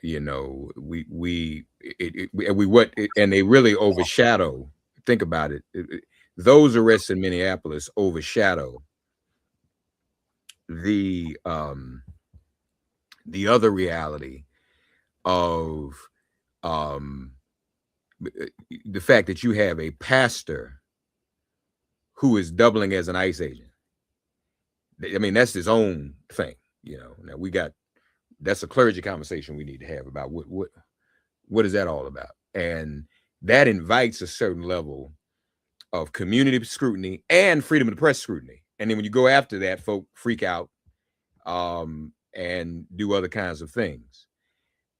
You know, and they really overshadow. Think about it. Those arrests in Minneapolis overshadow the other reality of um the fact that you have a pastor who is doubling as an ICE agent. I mean, that's his own thing. You know, now that's a clergy conversation we need to have about what is that all about, and that invites a certain level of community scrutiny and freedom of the press scrutiny. And then when you go after that, folk freak out and do other kinds of things.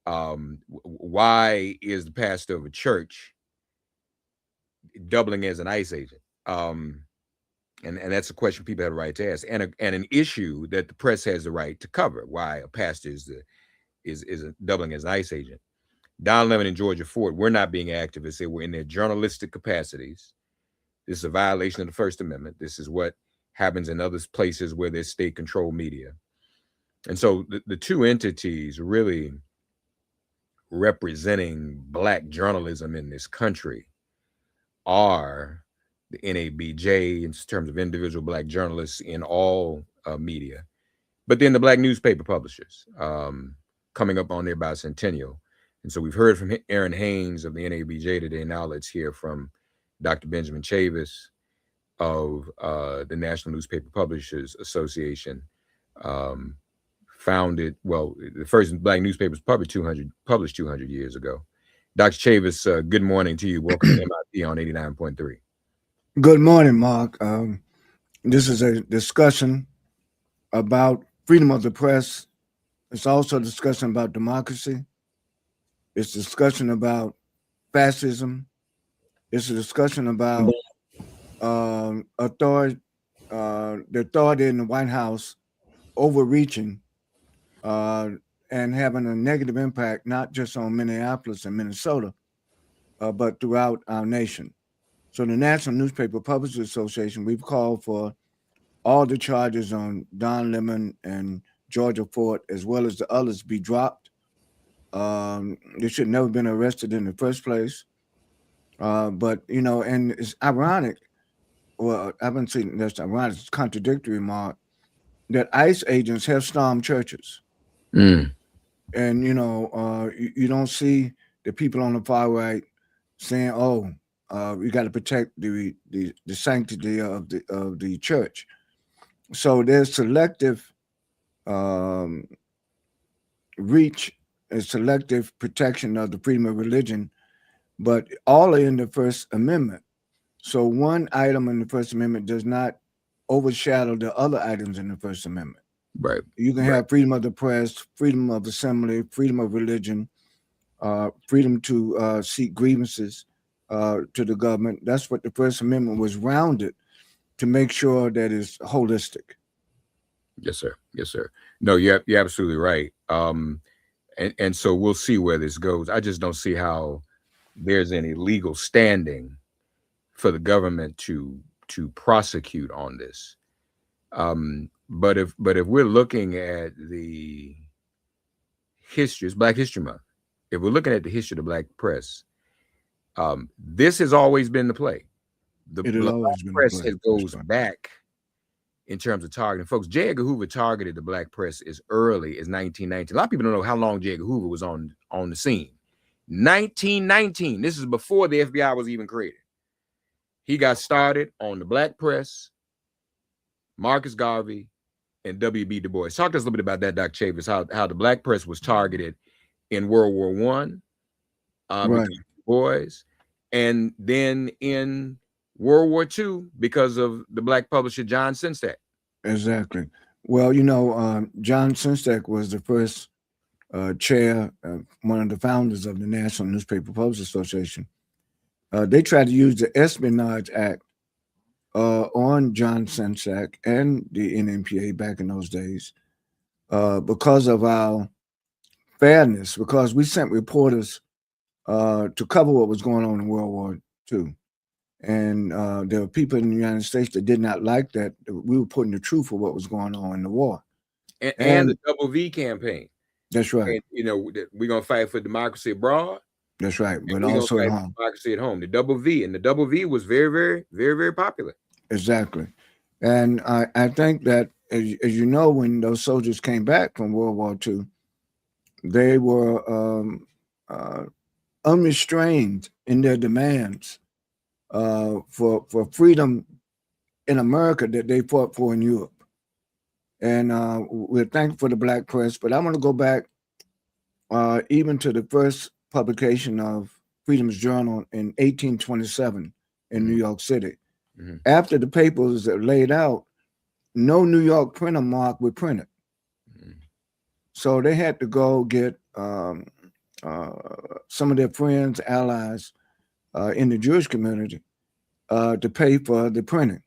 Why is the pastor of a church doubling as an ICE agent? And that's a question people have a right to ask, and an issue that the press has the right to cover. Why a pastor is doubling as an ICE agent. Don Lemon and Georgia Ford were not being activists; they were in their journalistic capacities. This is a violation of the First Amendment. This is what happens in other places where there's state-controlled media. And so the two entities really representing Black journalism in this country are the NABJ in terms of individual Black journalists in all media, but then the Black newspaper publishers coming up on their bicentennial. And so we've heard from Aaron Haynes of the NABJ today. Now let's hear from Dr. Benjamin Chavis of the National Newspaper Publishers Association, founded, well, the first Black newspaper was published 200 years ago. Dr. Chavis, good morning to you. Welcome to MIT on 89.3. Good morning, Mark. This is a discussion about freedom of the press. It's also a discussion about democracy. It's a discussion about fascism. It's a discussion about authority, the authority in the White House overreaching and having a negative impact, not just on Minneapolis and Minnesota, but throughout our nation. So the National Newspaper Publishers Association, we've called for all the charges on Don Lemon and Georgia Ford, as well as the others, be dropped. They should never been arrested in the first place. But, you know, and it's ironic. Well, I haven't seen that's ironic. It's contradictory, Mark, that ICE agents have stormed churches. Mm. And, you know, you don't see the people on the far right saying, oh, we got to protect the sanctity of the church. So there's selective reach and selective protection of the freedom of religion, but all are in the First Amendment. So one item in the First Amendment does not overshadow the other items in the First Amendment. Right. You can have freedom of the press, freedom of assembly, freedom of religion, freedom to seek grievances to the government. That's what the First Amendment was rounded to make sure that it's holistic. Yes, sir. Yes, sir. No, you're absolutely right. And so we'll see where this goes. I just don't see how there's any legal standing for the government to prosecute on this. But if we're looking at the history, it's Black History Month. If we're looking at the history of the Black press, this has always been the play. The Black press goes back in terms of targeting folks. J. Edgar Hoover targeted the Black press as early as 1919. A lot of people don't know how long J. Edgar Hoover was on the scene. 1919. This is before the FBI was even created. He got started on the Black press, Marcus Garvey, and W.B. Du Bois. Talk to us a little bit about that, Dr. Chavis, how the Black press was targeted in World War I, Right. Du Bois, and then in World War II because of the Black publisher John Sinstack. Exactly. Well, you know, John Sinstack was the first chair, one of the founders of the National Newspaper Publishers Association. They tried to use the Espionage Act on John Sinstack and the NNPA back in those days because of our fairness, because we sent reporters to cover what was going on in World War II. And there were people in the United States that did not like that. We were putting the truth of what was going on in the war. And the Double V campaign. That's right. And we're gonna fight for democracy abroad, That's right. and But we're gonna also at fight home. for democracy at home. The double V, and the double V was very, very, very, very popular. Exactly. And I think that, as you know, when those soldiers came back from World War II, they were uh, unrestrained in their demands for freedom in America that they fought for in Europe. And we're thankful for the Black press. But I want to go back even to the first publication of Freedom's Journal in 1827 in New Mhm, York City. mhm, After the papers are laid out, no New York printer mark would print it. mhm. So they had to go get uh, some of their friends, allies in the Jewish community to pay for the printing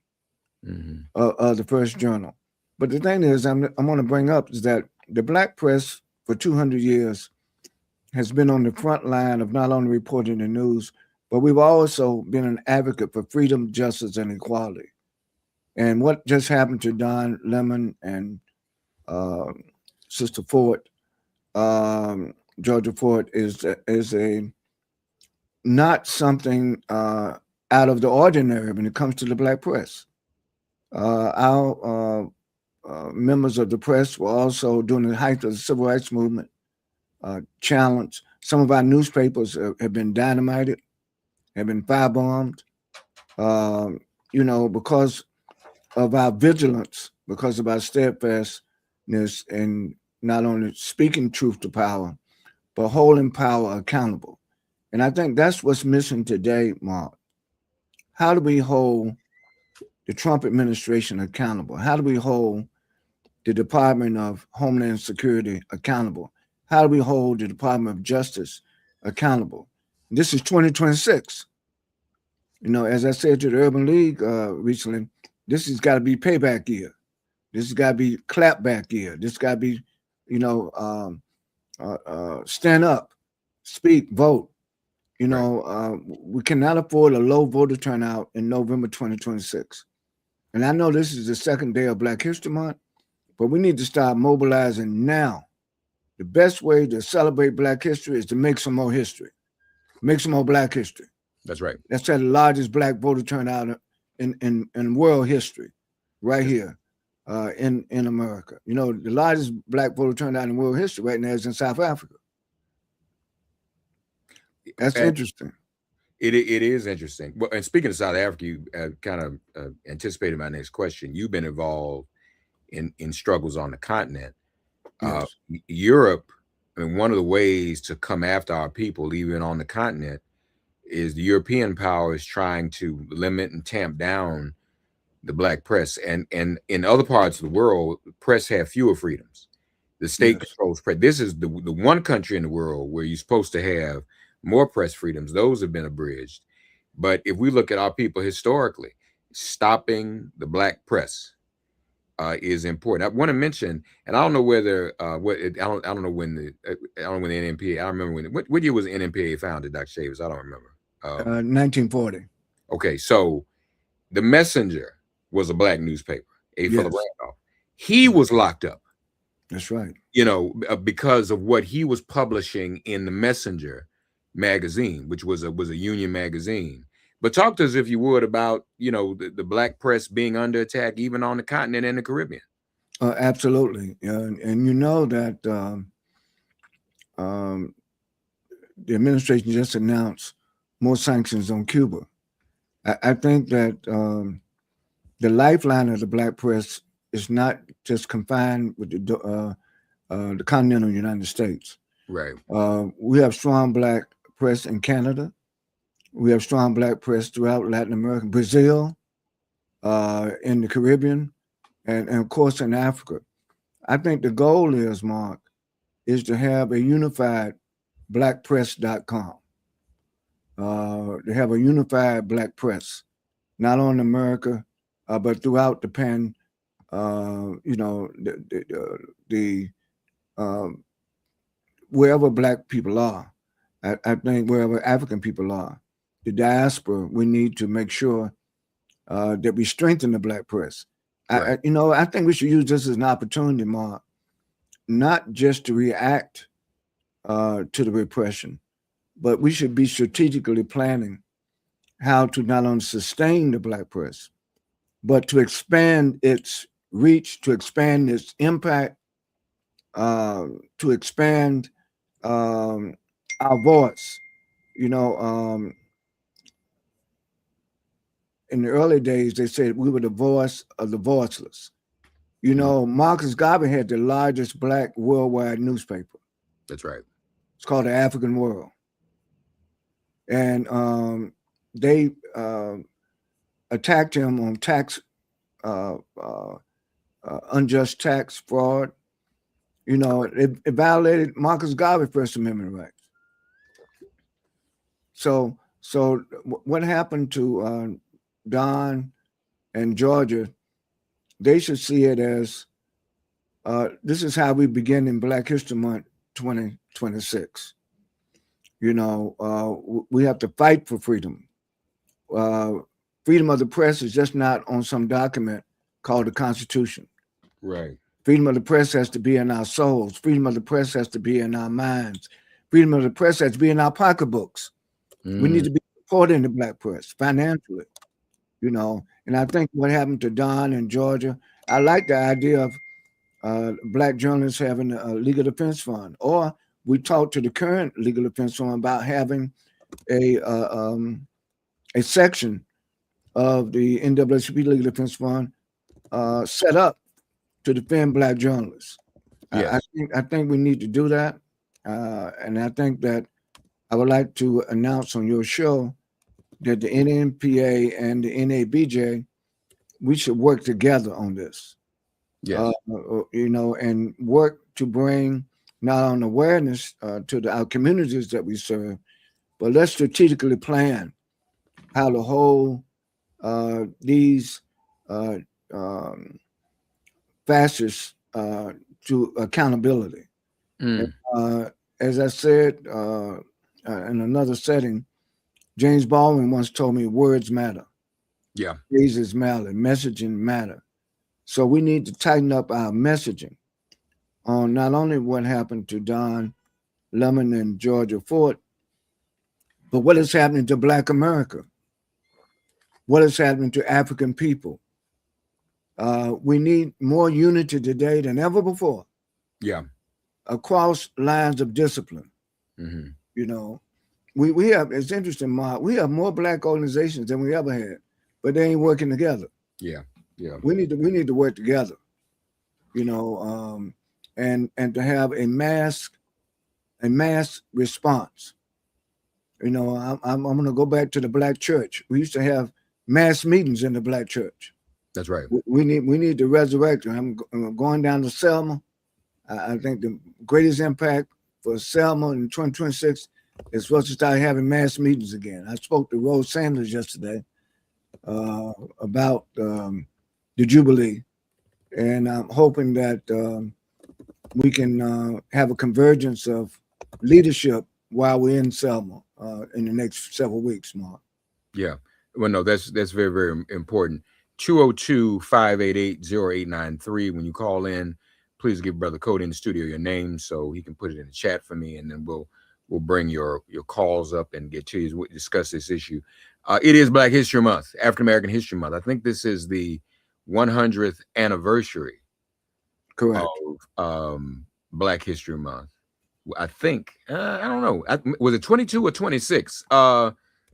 Mhm. of the first journal. But the thing is, I'm going to bring up is that the Black press for 200 years has been on the front line of not only reporting the news, but we've also been an advocate for freedom, justice, and equality. And what just happened to Don Lemon and uh, Sister Ford, Georgia Ford, is a not something out of the ordinary when it comes to the Black press. Our members of the press were also during the height of the civil rights movement challenged. Some of our newspapers have been dynamited, have been firebombed, um, because of our vigilance, because of our steadfastness in not only speaking truth to power, but holding power accountable. And I think that's what's missing today, Mark. How do we hold the Trump administration accountable? How do we hold the Department of Homeland Security accountable? How do we hold the Department of Justice accountable? This is 2026. As I said to the Urban League recently, this has got to be payback year. This has got to be clapback year. This got to be, stand up, speak, vote. Right. We cannot afford a low voter turnout in November 2026. And I know this is the second day of Black History Month, but we need to start mobilizing now. The best way to celebrate Black history is to make some more history, make some more Black history. That's right. That's the largest Black voter turnout in world history, right Yes. here in America. The largest Black voter turnout in world history right now is in South Africa. That's And interesting. it is interesting. Well, and speaking of South Africa, you kind of anticipated my next question. You've been involved in struggles on the continent. Yes, Europe, I mean, one of the ways to come after our people, even on the continent, is the European powers trying to limit and tamp down the Black press. And in other parts of the world, press have fewer freedoms. The state yes, controls press. This is the one country in the world where you're supposed to have more press freedoms. Those have been abridged. But if we look at our people historically, stopping the Black press is important. I want to mention, and I don't know whether I don't know when I don't know when the NMPA. I don't remember what year was the NMPA founded, Dr. Chavis? I don't remember. 1940. Okay, so the Messenger was a Black newspaper. A. Philip Yes, Randolph. He yes, was locked up, that's right. because of what he was publishing in the Messenger magazine, which was a union magazine. But talk to us, if you would, about the Black press being under attack, even on the continent and the Caribbean. Absolutely. And you know that um, the administration just announced more sanctions on Cuba. I think that the lifeline of the Black press is not just confined with the continental United States. Right. We have strong Black press in Canada. We have strong Black press throughout Latin America, Brazil, in the Caribbean, and of course in Africa. I think the goal is, Mark, is to have a unified blackpress.com, to have a unified Black press, not only in America, but throughout the the um, wherever Black people are. I think wherever African people are, the diaspora, we need to make sure that we strengthen the Black press. Right. I think we should use this as an opportunity, Mark, not just to react to the repression, but we should be strategically planning how to not only sustain the black press, but to expand its reach, to expand its impact, to expand um, our voice. You know, in the early days, they said we were the voice of the voiceless. You Mm, know, Marcus Garvey had the largest black worldwide newspaper. that's right. It's called the African World, and they attacked him on tax, uh, uh, unjust tax fraud. You know, it violated Marcus Garvey First Amendment rights. So what happened to Don and Georgia? They should see it as this is how we begin in Black History Month 2026. You know, we have to fight for freedom. Uh, Freedom of the press is just not on some document called the Constitution. Right. Freedom of the press has to be in our souls. Freedom of the press has to be in our minds. Freedom of the press has to be in our pocketbooks. We need Mm, to be supporting the black press financially, you know. And I think what happened to Don in Georgia, I like the idea of black journalists having a legal defense fund, or we talked to the current legal defense fund about having a a section of the NAACP legal defense fund set up to defend black journalists. yes. I think we need to do that, and I think that I would like to announce on your show that the NNPA and the NABJ we should work together on this. Yes. You know, and work to bring not only awareness to our communities that we serve, but let's strategically plan how to hold these uh, um, fascists to accountability. And, Mm, as I said in another setting, James Baldwin once told me words matter, yeah. phrases matter, messaging matter. So we need to tighten up our messaging on not only what happened to Don Lemon and Georgia Ford, but what is happening to Black America, what is happening to African people. We need more unity today than ever before Yeah. across lines of discipline. Hmm. You know, we have, it's interesting, Mark, we have more black organizations than we ever had, but they ain't working together. Yeah. Yeah. We need to work together, you know, and to have a mass response. You know, I'm going to go back to the black church. We used to have mass meetings in the black church. That's right. We need to resurrect. I'm going down to Selma. I think the greatest impact for Selma in 2026 is for us to start having mass meetings again. I spoke to Rose Sanders yesterday about the Jubilee, and I'm hoping that we can have a convergence of leadership while we're in Selma in the next several weeks, Mark. Yeah. Well, no, that's very, very important. 202-588-0893. When you call in, please give Brother Cody in the studio your name so he can put it in the chat for me, and then we'll bring your calls up and get to you, discuss this issue. It is Black History Month, African American History Month. I think this is the 100th anniversary Correct. of Black History Month. I think I don't know. Was it 22 or 26?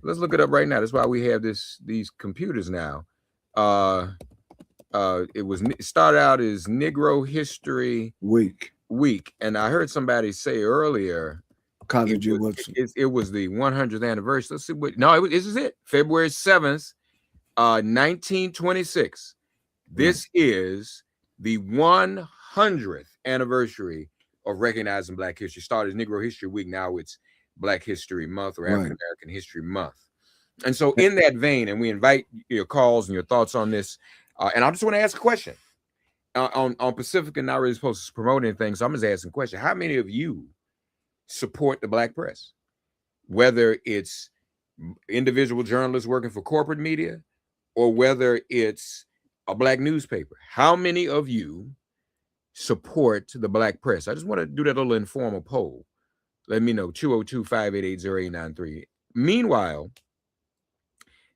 Let's look it up right now. That's why we have these computers now. Uh, it started out as Negro History Week, Week, and I heard somebody say earlier it Carter G. was Woodson. it was the 100th anniversary. Let's see what. No, this is it. February 7th, 1926. Right. This is the 100th anniversary of recognizing Black history. Started as Negro History Week. Now it's Black History Month or Right. African American History Month. And so, in that vein, and we invite your calls and your thoughts on this. And I just want to ask a question on Pacifica. Not really supposed to promote anything, so I'm just asking a question. How many of you support the Black press? Whether it's individual journalists working for corporate media, or whether it's a Black newspaper. How many of you support the black press? I just want to do that little informal poll. Let me know, 202-588-0893. Meanwhile,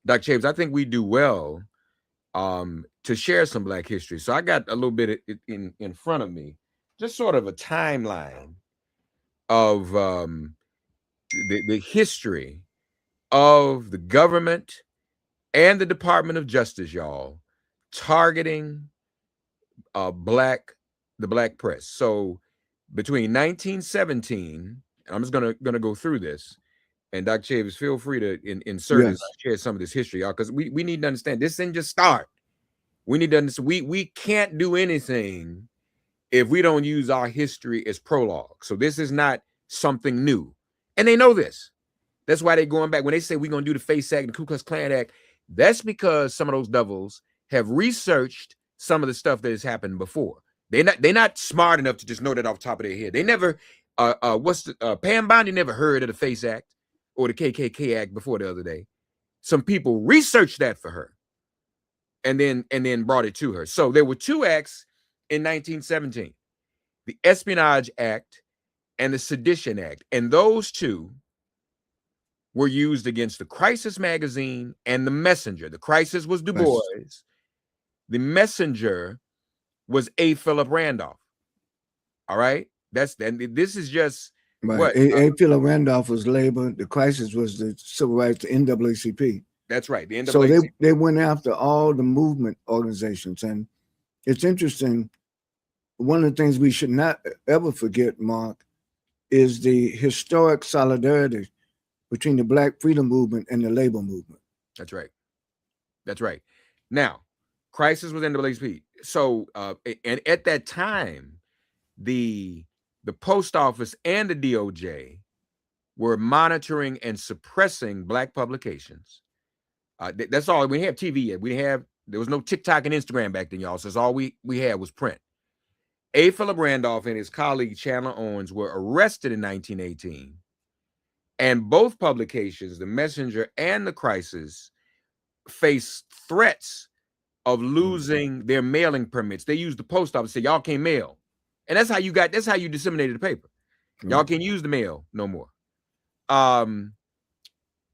Dr. Chaves, I think we do well to share some black history. So I got a little bit in front of me, just sort of a timeline of the history of the government and the Department of Justice, y'all, targeting the black press. So between 1917, I'm just gonna go through this, and Dr. Chavis, feel free to insert as Yes. I share some of this history, y'all, because we need to understand this didn't just start. We need to understand we can't do anything if we don't use our history as prologue. So this is not something new, and they know this. That's why they're going back when they say we're gonna do the Face Act and the Ku Klux Klan Act. That's because some of those devils have researched some of the stuff that has happened before. They're not smart enough to just know that off the top of their head. They never what's the Pam Bondi never heard of the Face Act or the KKK Act before the other day. Some people researched that for her and then brought it to her. So there were two acts in 1917: the Espionage Act and the Sedition Act, and those two were used against the Crisis magazine and the Messenger. The Crisis was Du Bois. Yes. The Messenger was A. Philip Randolph. All right, this is just Right. what A. Philip Randolph was labor. The crisis was the civil rights, the NAACP. that's right. The So NAACP. they went after all the movement organizations. And it's interesting. One of the things we should not ever forget, Mark, is the historic solidarity between the Black freedom movement and the labor movement. That's right. That's right. Now, Crisis was NAACP. So, and at that time, the post office and the DOJ were monitoring and suppressing black publications. That's all. We didn't have TV yet. There was no TikTok and Instagram back then, y'all. So that's all we had was print. A. Philip Randolph and his colleague Chandler Owens were arrested in 1918, and both publications, the Messenger and the Crisis, faced threats of losing their mailing permits. They used the post office, say y'all can't mail, and that's how you disseminated the paper. Y'all can't use the mail no more.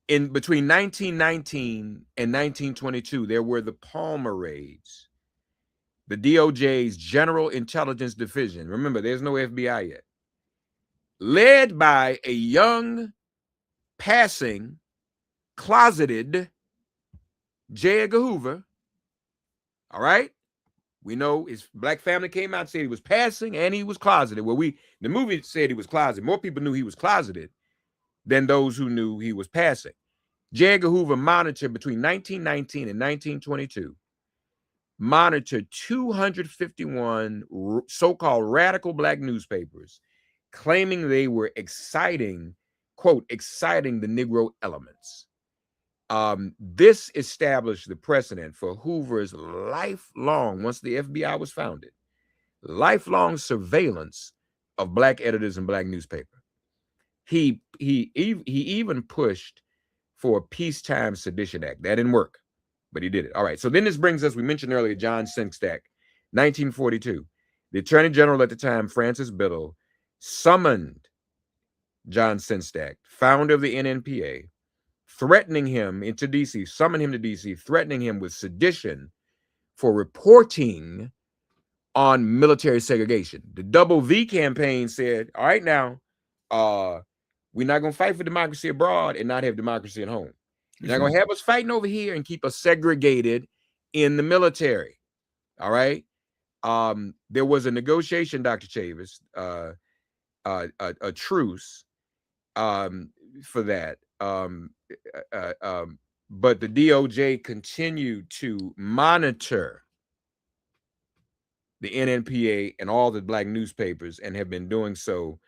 In between 1919 and 1922, there were the Palmer raids, the DOJ's General Intelligence Division. Remember, there's no FBI yet, led by a young, passing, closeted J. Edgar Hoover. All right, we know his black family came out and said he was passing and he was closeted. Well, the movie said he was closeted. More people knew he was closeted than those who knew he was passing. J. Edgar Hoover monitored between 1919 and 1922, monitored 251 so-called radical black newspapers, claiming they were quote, exciting the Negro elements. This established the precedent for Hoover's lifelong, once the FBI was founded, lifelong surveillance of black editors and black newspaper. He even pushed for a peacetime sedition act. That didn't work, but he did it. All right. So then this brings us, we mentioned earlier, John Sinkstack, 1942. The Attorney General at the time, Francis Biddle, summoned John Sinkstack, founder of the NNPA, threatening him into DC, summoned him to DC, threatening him with sedition for reporting on military segregation. The Double V campaign said, all right, now, we're not going to fight for democracy abroad and not have democracy at home. You're not going to have us fighting over here and keep us segregated in the military. All right. There was a negotiation, Dr. Chavis, a truce for that. But the DOJ continued to monitor the NNPA and all the black newspapers and have been doing so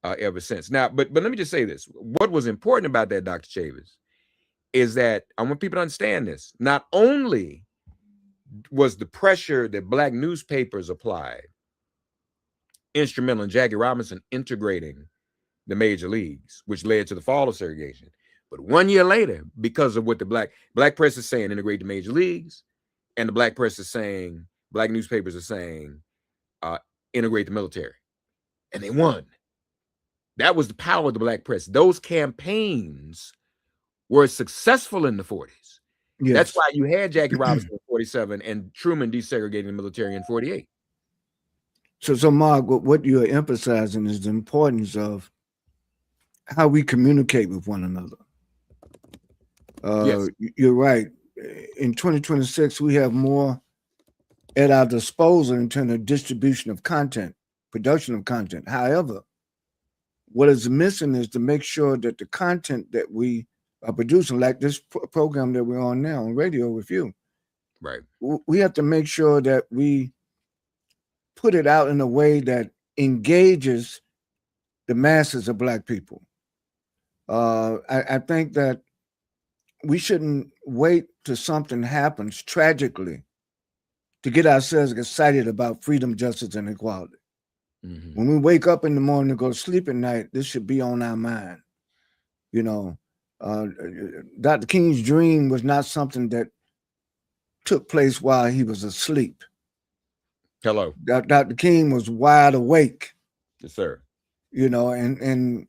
ever since. Now, but let me just say this. What was important about that, Dr. Chavis, is that I want people to understand this. Not only was the pressure that black newspapers applied instrumental in Jackie Robinson integrating the major leagues, which led to the fall of segregation. But 1 year later, because of what the black press is saying, integrate the major leagues, and the black press is saying, black newspapers are saying, integrate the military, and they won. That was the power of the black press. Those campaigns were successful in the 40s. That's Yes. why you had Jackie Robinson in 47 and Truman desegregating the military in 48. So Mark, what you're emphasizing is the importance of how we communicate with one another. Yes, You're right. In 2026, we have more at our disposal in terms of distribution of content, production of content. However, what is missing is to make sure that the content that we are producing, like this program that we're on now on radio with you, right. we have to make sure that we put it out in a way that engages the masses of Black people. I think that we shouldn't wait till something happens tragically to get ourselves excited about freedom, justice, and equality. Mm-hmm. When we wake up in the morning to go to sleep at night, this should be on our mind. You know, Dr. King's dream was not something that took place while he was asleep. Hello. Dr. King was wide awake, Yes, sir. and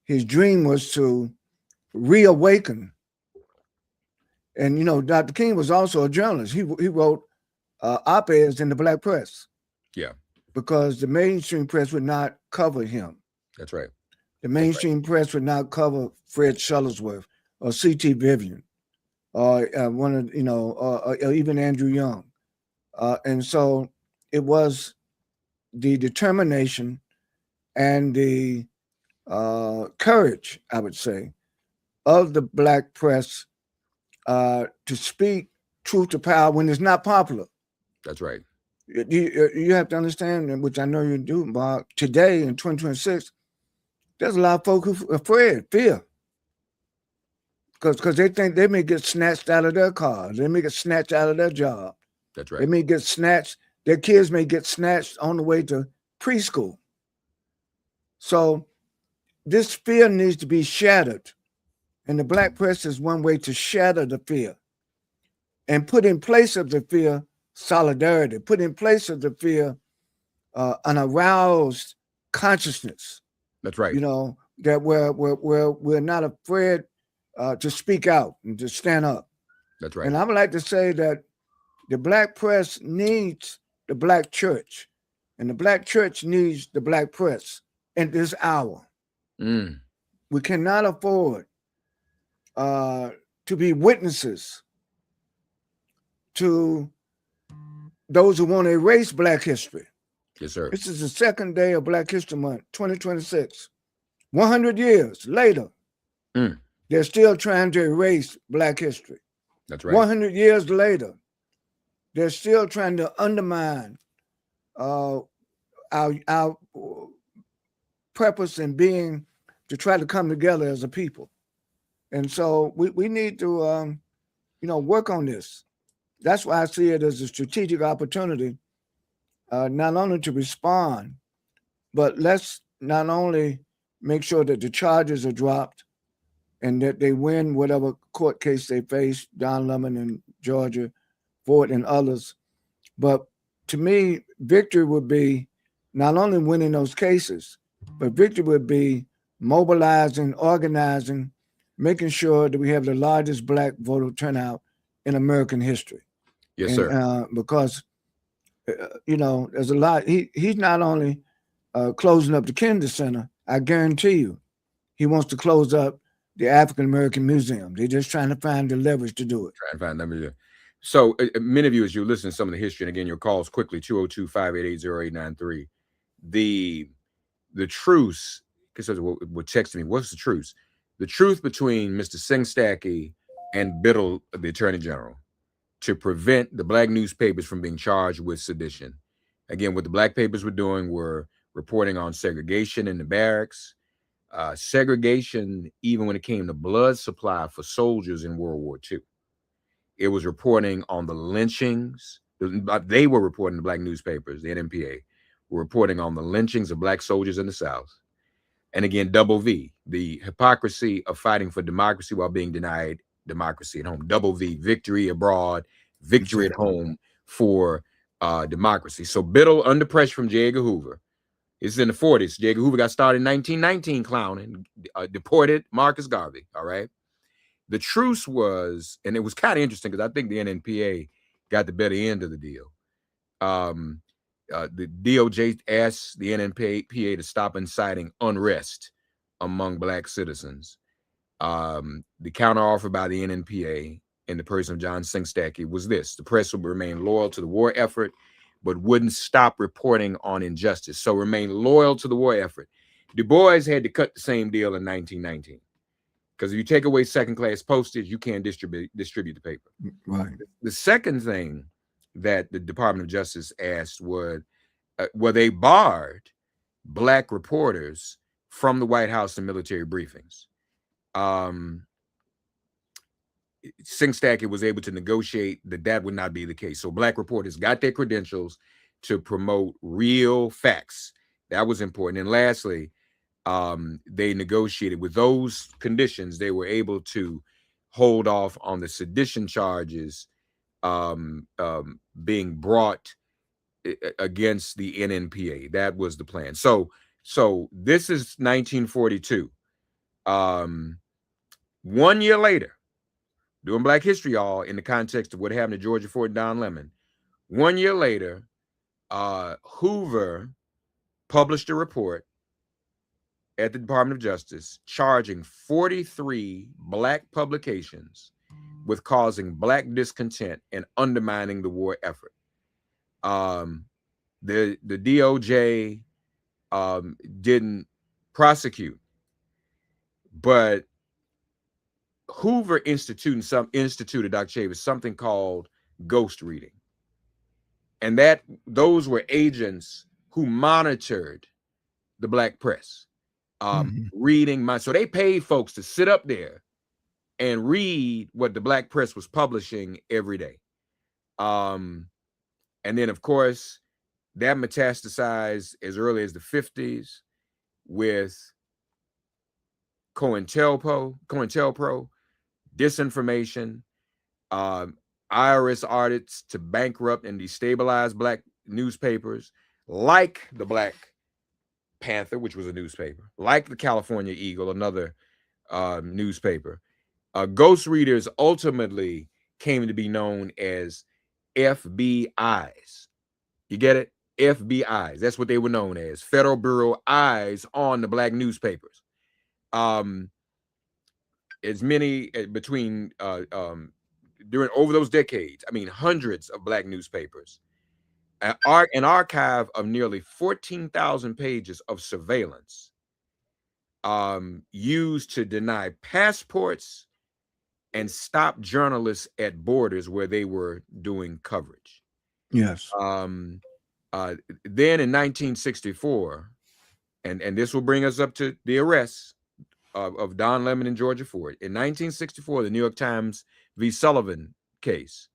his dream was to reawaken. And Dr. King was also a journalist. He wrote op-eds in the black press. Yeah. Because the mainstream press would not cover him. That's right. The mainstream press would not cover Fred Shuttlesworth or C.T. Vivian or one of or even Andrew Young, and so it was the determination and the courage, I would say, of the black press to speak truth to power when it's not popular. That's right. You have to understand, which I know you do, Bob. Today in 2026, there's a lot of folk who are afraid, fear, because they think they may get snatched out of their cars, they may get snatched out of their job. That's right. They may get snatched. Their kids may get snatched on the way to preschool. So this fear needs to be shattered, and the black press is one way to shatter the fear, and put in place of the fear solidarity, put in place of the fear an aroused consciousness. That's right. That we're not afraid to speak out and to stand up. That's right. And I would like to say that the black press needs the black church, and the black church needs the black press in this hour. We cannot afford to be witnesses to those who want to erase black history. Yes, sir. This is the second day of Black History Month, 2026. 100 years later, they're still trying to erase black history. That's right. 100 years later, they're still trying to undermine our purpose in being to try to come together as a people. And so we need to work on this. That's why I see it as a strategic opportunity, not only to respond, but let's not only make sure that the charges are dropped and that they win whatever court case they face, Don Lemon in Georgia, Ford and others. But to me, victory would be not only winning those cases, but victory would be mobilizing, organizing, making sure that we have the largest black voter turnout in American history. Yes, sir. Because there's a lot. He's not only closing up the Kennedy Center. I guarantee you, he wants to close up the African American Museum. They're just trying to find the leverage to do it. Try and find leverage. So many of you, as you listen to some of the history, and again, your calls quickly, 202-588-0893. The truce, because what texted me, what's the truce? The truth between Mr. Singstacke and Biddle, the Attorney General, to prevent the black newspapers from being charged with sedition. Again, what the black papers were doing were reporting on segregation in the barracks, segregation even when it came to blood supply for soldiers in World War II. It was reporting on the lynchings. They were reporting, the black newspapers, the NMPA, were reporting on the lynchings of black soldiers in the South. And again, double V, the hypocrisy of fighting for democracy while being denied democracy at home. Double V, victory abroad, victory at home for democracy. So Biddle, under pressure from J. Edgar Hoover, this is in the 40s. J. Edgar Hoover got started in 1919 clowning, deported Marcus Garvey. All right. The truce was, and it was kind of interesting because I think the NNPA got the better end of the deal. The DOJ asked the NNPA to stop inciting unrest among Black citizens. The counteroffer by the NNPA in the person of John Singstacke was this: the press would remain loyal to the war effort, but wouldn't stop reporting on injustice. So remain loyal to the war effort. Du Bois had to cut the same deal in 1919. Because if you take away second-class postage, you can't distribute the paper. Right. The second thing that the Department of Justice asked was, they barred Black reporters from the White House and military briefings. Singstacke was able to negotiate that would not be the case. So Black reporters got their credentials to promote real facts. That was important. And lastly, they negotiated with those conditions. They were able to hold off on the sedition charges being brought against the NNPA. That was the plan. So this is 1942. 1 year later, doing Black history, y'all, in the context of what happened to Georgia Ford and Don Lemon. 1 year later, Hoover published a report at the Department of Justice charging 43 Black publications with causing Black discontent and undermining the war effort. The DOJ didn't prosecute, but Hoover instituted, Dr. Chavis, something called ghost reading. And those were agents who monitored the Black press. Reading so they paid folks to sit up there and read what the Black press was publishing every day. And then, of course, that metastasized as early as the 50s with COINTELPRO, disinformation, IRS audits to bankrupt and destabilize Black newspapers, like the Black Panther, which was a newspaper, like the California Eagle, another newspaper. Ghost readers ultimately came to be known as FBIs. You get it? FBIs. That's what they were known as. Federal Bureau Eyes on the Black newspapers. As many between during over those decades, I mean, hundreds of Black newspapers. An archive of nearly 14,000 pages of surveillance used to deny passports and stop journalists at borders where they were doing coverage. Yes. Then in 1964, and this will bring us up to the arrests of Don Lemon and Georgia Ford. In 1964, the New York Times v. Sullivan case,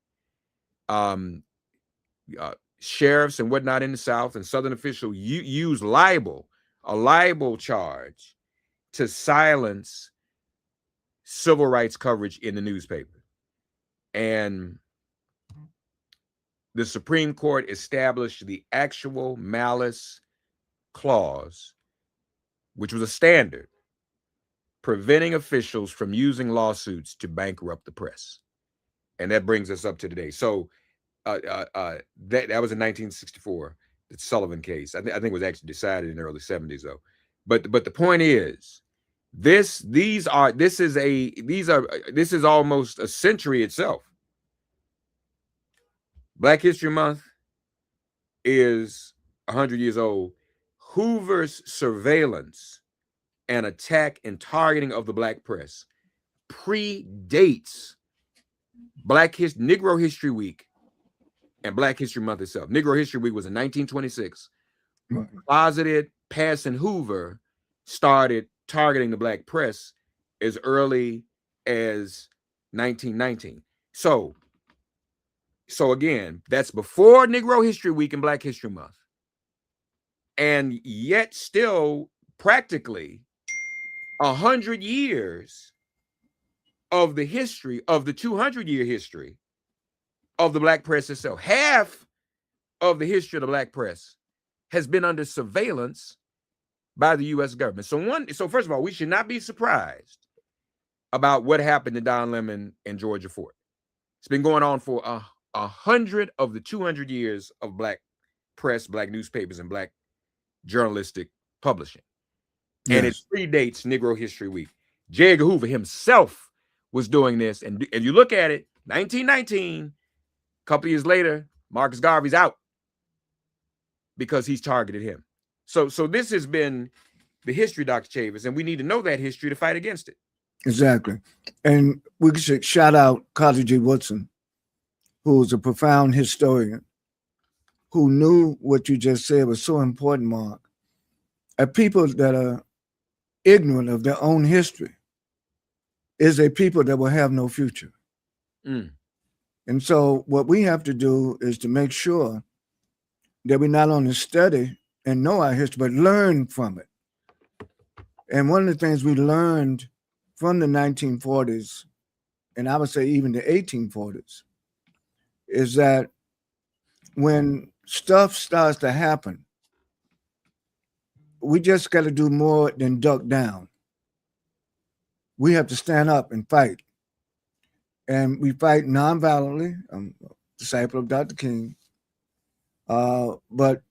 sheriffs and whatnot in the South and Southern officials use a libel charge to silence civil rights coverage in the newspaper. And the Supreme Court established the actual malice clause, which was a standard preventing officials from using lawsuits to bankrupt the press. And that brings us up to today. So that was in 1964, the Sullivan case. I think it was actually decided in the early 70s, though. But the point is, this is almost a century itself. Black History Month is 100 years old. Hoover's surveillance and attack and targeting of the Black press predates Negro History Week and Black History Month itself. Negro History Week was in 1926. Right. Closeted Parson Hoover started targeting the Black press as early as 1919. So again, that's before Negro History Week and Black History Month. And yet still practically 100 years of the history of the 200-year history of the Black press itself. Half of the history of the black press has been under surveillance by the U.S. government. So first of all, we should not be surprised about what happened to Don Lemon and Georgia Fort. It's been going on for 100 of the 200 years of black press, black newspapers, and black journalistic publishing. And it predates Negro History Week. J. Edgar Hoover himself was doing this. And you look at it, 1919, a couple years later, Marcus Garvey's out because he's targeted him. So this has been the history, Dr. Chavis, and we need to know that history to fight against it. Exactly. And we should shout out Carter G. Woodson, who was a profound historian, who knew what you just said was so important, Mark. People that are ignorant of their own history is a people that will have no future. And so what we have to do is to make sure that we not only study and know our history, but learn from it. And one of the things we learned from the 1940s, and I would say even the 1840s, is that when stuff starts to happen, we just got to do more than duck down. We have to stand up and fight. And we fight nonviolently. I'm a disciple of Dr. King. But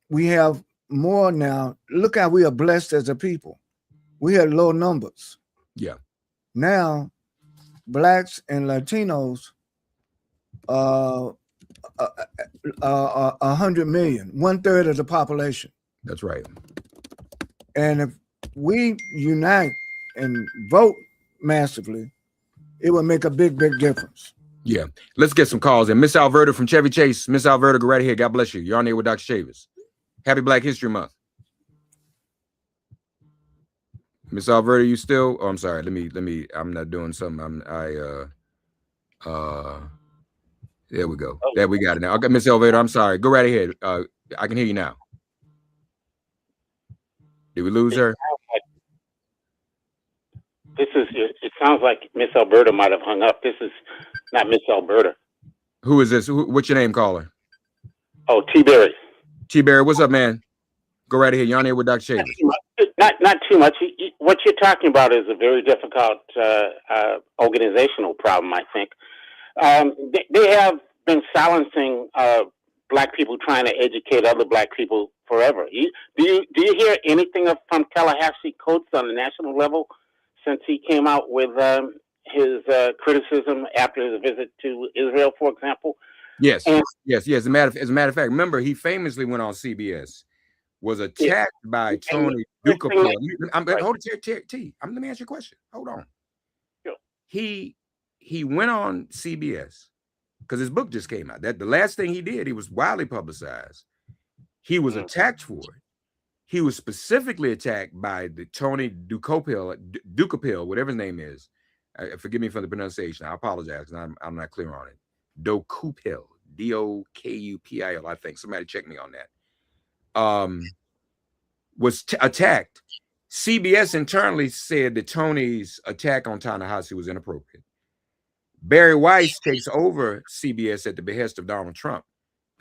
we have more now. Look how we are blessed as a people. We had low numbers. Yeah. Now, blacks and Latinos are 100 million, 1/3 of the population. That's right. And if we unite and vote massively, it will make a big, big difference. Yeah. Let's get some calls in. Miss Alberta from Chevy Chase. Miss Alberta, go right ahead. God bless you. You're on there with Dr. Chavis. Happy Black History Month. Miss Alberta, you still? Oh, I'm sorry. Let me. I'm not doing something. There we go. There we got it now. Okay, Miss Alberta, I'm sorry. Go right ahead. I can hear you now. Did we lose her? It sounds like Miss Alberta might have hung up. This is not Miss Alberta. Who is this? What's your name, caller? Oh, T-Berry. T-Berry, what's up, man? Go right ahead. You're on here with Dr. Chavis. Not too much. What you're talking about is a very difficult organizational problem, I think. They have been silencing black people trying to educate other black people forever. Do you hear anything from Tallahassee Coates on the national level since he came out with his criticism after his visit to Israel, for example? Yes. As a matter of fact, remember he famously went on CBS, was attacked by Tony Ducapel. Hold it, T. Let me ask you a question. Hold on. Sure. He went on CBS because his book just came out. That the last thing he did, he was widely publicized. He was attacked for it. He was specifically attacked by the Tony Ducapel, whatever his name is. Forgive me for the pronunciation. I apologize because I'm not clear on it. Dokupil, Dokupil, I think. Somebody check me on that. Was attacked. CBS internally said that Tony's attack on Ta-Nehisi was inappropriate. Barry Weiss takes over CBS at the behest of Donald Trump.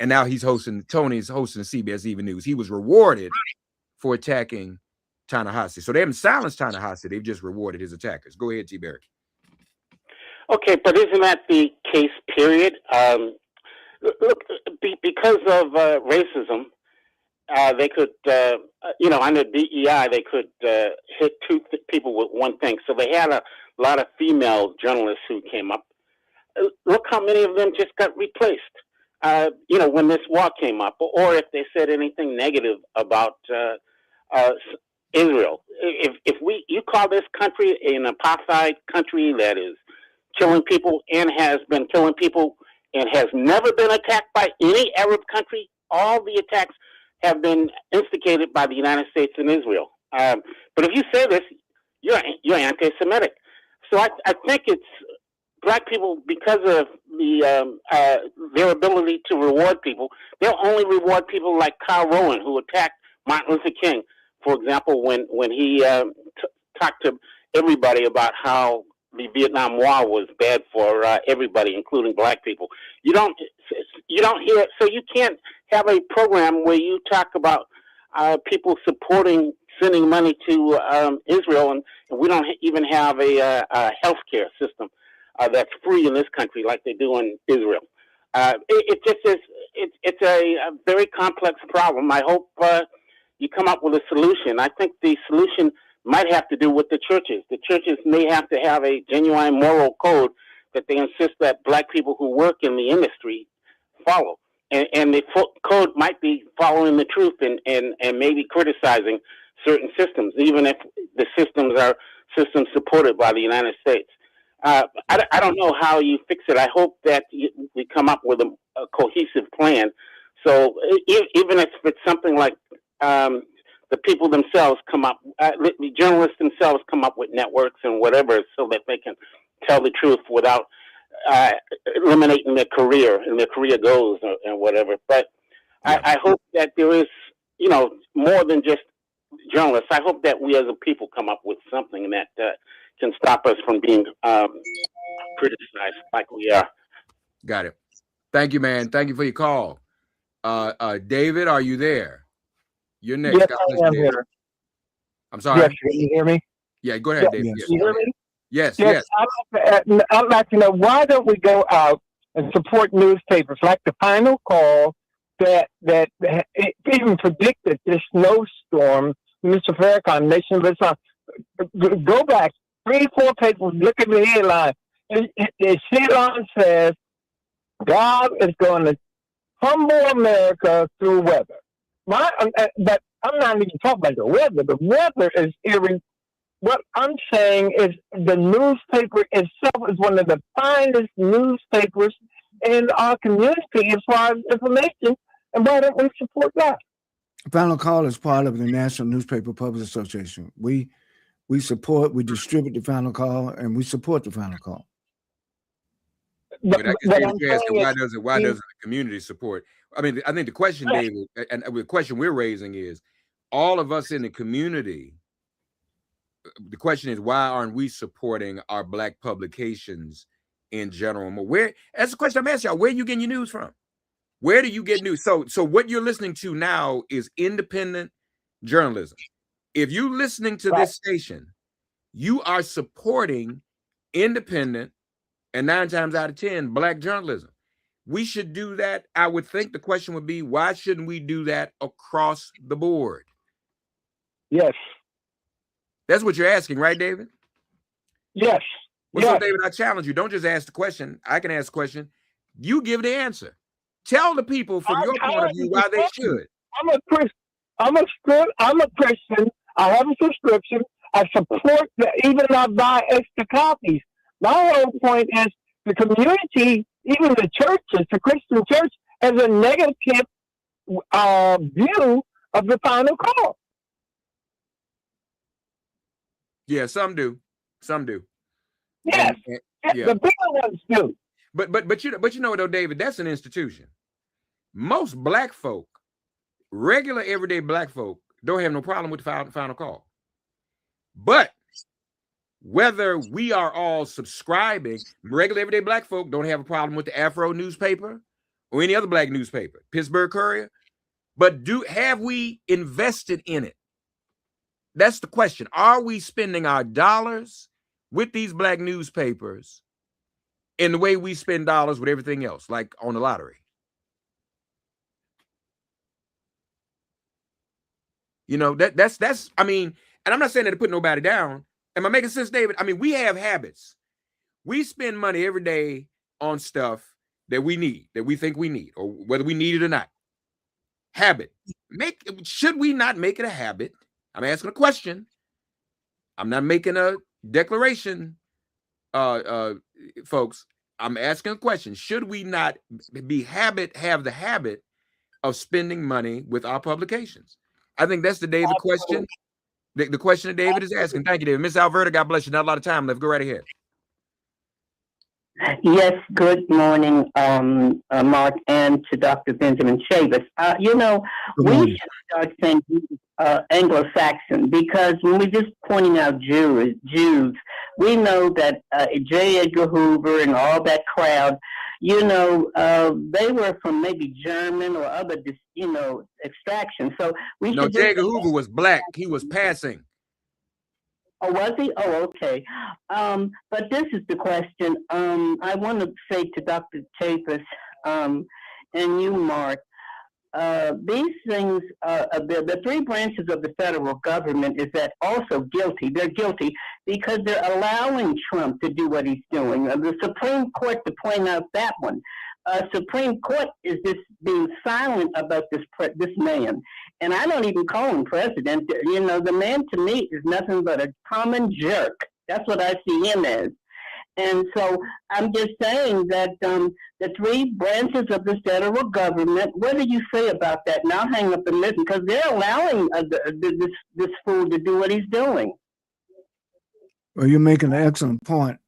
And now Tony's hosting CBS Even News. He was rewarded for attacking Ta-Nehisi. So they haven't silenced Ta-Nehisi. They've just rewarded his attackers. Go ahead, T. Barry. Okay, but isn't that the case, period? Look, because of racism, they could, under DEI, they could hit two people with one thing. So they had a lot of female journalists who came up. Look how many of them just got replaced, when this war came up, or if they said anything negative about Israel. If you call this country an apartheid country that is killing people and has been killing people and has never been attacked by any Arab country, all the attacks have been instigated by the United States and Israel. But if you say this, you're anti-Semitic. So I think it's black people, because of their ability to reward people, they'll only reward people like Carl Rowan, who attacked Martin Luther King, for example, when he talked to everybody about how the Vietnam War was bad for everybody, including black people. You don't hear, so you can't have a program where you talk about people sending money to Israel, and we don't even have a health care system that's free in this country like they do in Israel. It just is. It's a very complex problem. I hope you come up with a solution. I think the solution might have to do with the churches. The churches may have to have a genuine moral code that they insist that black people who work in the industry follow. And the code might be following the truth and maybe criticizing certain systems, even if the systems are systems supported by the United States. I don't know how you fix it. I hope that we come up with a cohesive plan. So even if it's something like the people themselves come up, the journalists themselves come up with networks and whatever, so that they can tell the truth without eliminating their career and their career goals and whatever. But yeah. I hope that there is, more than just journalists. I hope that we as a people come up with something that can stop us from being criticized like we are. Got it. Thank you, man. Thank you for your call. David, are you there? You're next. Yes, I am here. I'm sorry. Yes, can you hear me? Yeah, go ahead, David. Yes. You hear me? Yes. I'd like to know, why don't we go out and support newspapers like the Final Call that even predicted this snowstorm? Mr. Farrakhan, Nation of Islam. Go back 3-4 papers. Look at the headline. The headline says, "God is going to humble America through weather." But I'm not even talking about the weather. The weather is eerie. What I'm saying is the newspaper itself is one of the finest newspapers in our community as far as information. And why don't we support that? Final Call is part of the National Newspaper Publishers Association. We distribute the Final Call, and we support the Final Call. But I guess David, you're asking, why doesn't the community support? I mean, I think the question, David, and the question we're raising is, all of us in the community, the question is, why aren't we supporting our black publications in general? That's the question I'm asking y'all. Where are you getting your news from? Where do you get news? So what you're listening to now is independent journalism. If you're listening to this station, you are supporting independent, and 9 times out of 10, black journalism. We should do that. I would think the question would be, why shouldn't we do that across the board? Yes. That's what you're asking, right, David? Yes. Well, so David, I challenge you. Don't just ask the question. I can ask the question. You give the answer. Tell the people from your point of view why they should. I'm a Christian. I have a subscription. I support even I buy extra copies. My whole point is the community, even the churches, the Christian church, has a negative view of the Final Call. Yeah, some do. Yes, yeah. The bigger ones do. But you know though, David, that's an institution. Most black folk, regular everyday black folk, don't have no problem with the Final Call. But whether we are all subscribing, regular everyday black folk don't have a problem with the Afro newspaper or any other black newspaper, Pittsburgh Courier. But have we invested in it? That's the question. Are we spending our dollars with these black newspapers in the way we spend dollars with everything else, like on the lottery? That's I mean, and I'm not saying that to put nobody down. Am I making sense, David? I mean, we have habits. We spend money every day on stuff that we need, that we think we need, or whether we need it or not. Habit. Should we not make it a habit? I'm asking a question. I'm not making a declaration, folks. I'm asking a question. Should we not have the habit of spending money with our publications? I think that's the David question. The question that David is asking. Thank you, David. Miss Alberta, God bless you. Not a lot of time left. Go right ahead. Yes, good morning, Mark, and to Dr. Benjamin Chavis. We should start saying Anglo-Saxon, because when we're just pointing out Jews, we know that J. Edgar Hoover and all that crowd, they were from maybe German or other, extraction. So we No, should J. just. Edgar Hoover was black. He was passing. Oh, was he? Oh, okay. But this is the question. I want to say to Dr. Chavis and you, Mark, these things, the three branches of the federal government is that also guilty. They're guilty because they're allowing Trump to do what he's doing. The Supreme Court, to point out that one, Supreme Court is just being silent about this man. And I don't even call him president. The man to me is nothing but a common jerk. That's what I see him as. And so I'm just saying that the three branches of the federal government, what do you say about that? And I'll hang up and listen because they're allowing this fool to do what he's doing. Well, you're making an excellent point.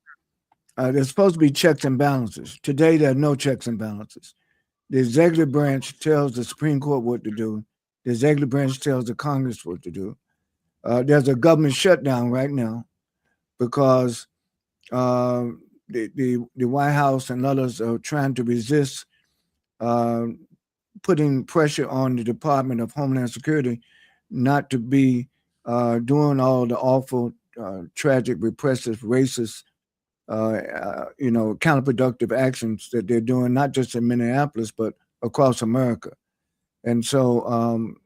There's supposed to be checks and balances. Today, there are no checks and balances. The executive branch tells the Supreme Court what to do. The executive branch tells the Congress what to do. There's a government shutdown right now because the White House and others are trying to resist putting pressure on the Department of Homeland Security not to be doing all the awful, tragic, repressive, racist, counterproductive actions that they're doing, not just in Minneapolis, but across America. And so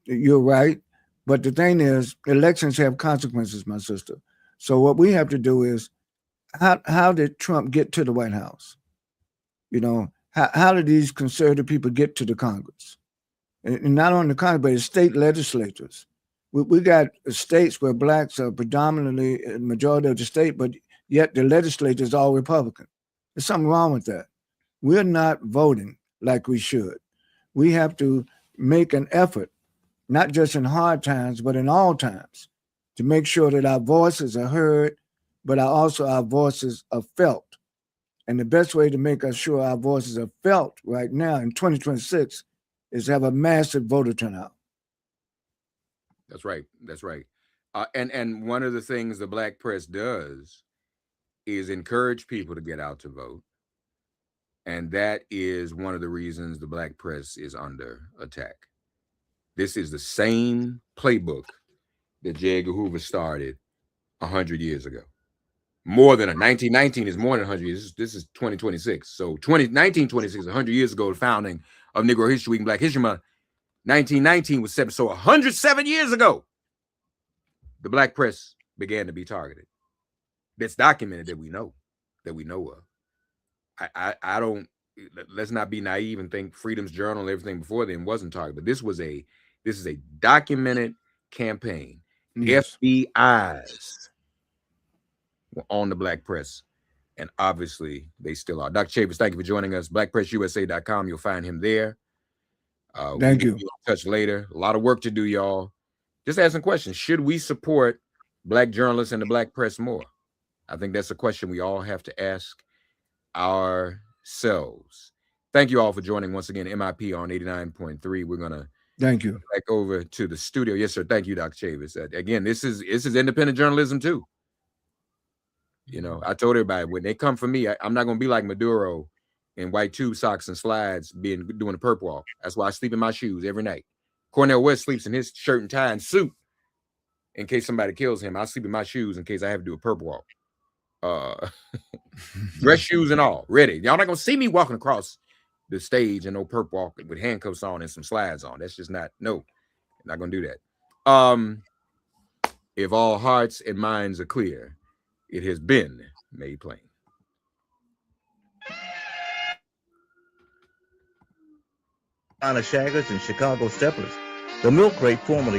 you're right. But the thing is, elections have consequences, my sister. So what we have to do is, how did Trump get to the White House? How did these conservative people get to the Congress? And not only the Congress, but the state legislatures. We got states where blacks are predominantly a majority of the state, but yet the legislature is all Republican. There's something wrong with that. We're not voting like we should. We have to make an effort, not just in hard times, but in all times, to make sure that our voices are heard, but also our voices are felt. And the best way to make sure our voices are felt right now in 2026 is to have a massive voter turnout. That's right. That's right. And one of the things the BlackPress does is encourage people to get out to vote. And that is one of the reasons the BlackPress is under attack. This is the same playbook that J. Edgar Hoover started 100 years ago. More than 1919 is more than 100 years. This is 2026. So 1926, 100 years ago, the founding of Negro History Week and Black History Month. 1919 was 7. So 107 years ago, the BlackPress began to be targeted. That's documented that we know of. I don't, let's not be naive and think Freedom's Journal and everything before then wasn't targeted. But this is a documented campaign. Yes. FBI's were on the BlackPress, and obviously they still are. Dr. Chavis, thank you for joining us. BlackPressUSA.com. You'll find him there. Thank you. We'll be in touch later. A lot of work to do, y'all. Just asking questions. Should we support black journalists and the BlackPress more? I think that's a question we all have to ask ourselves. Thank you all for joining once again. MIP on 89.3. We're gonna Thank you. back over to the studio. Yes, sir. Thank you, Dr. Chavis. Again, this is independent journalism too. I told everybody when they come for me, I'm not gonna be like Maduro in white tube socks and slides doing a perp walk. That's why I sleep in my shoes every night. Cornel West sleeps in his shirt and tie and suit in case somebody kills him. I sleep in my shoes in case I have to do a perp walk. Dress shoes and all, ready. Y'all not gonna see me walking across the stage and no perp walk with handcuffs on and some slides on. That's just not gonna do that. If all hearts and minds are clear, it has been made plain. Shaggers and Chicago Steppers. The milk rate formerly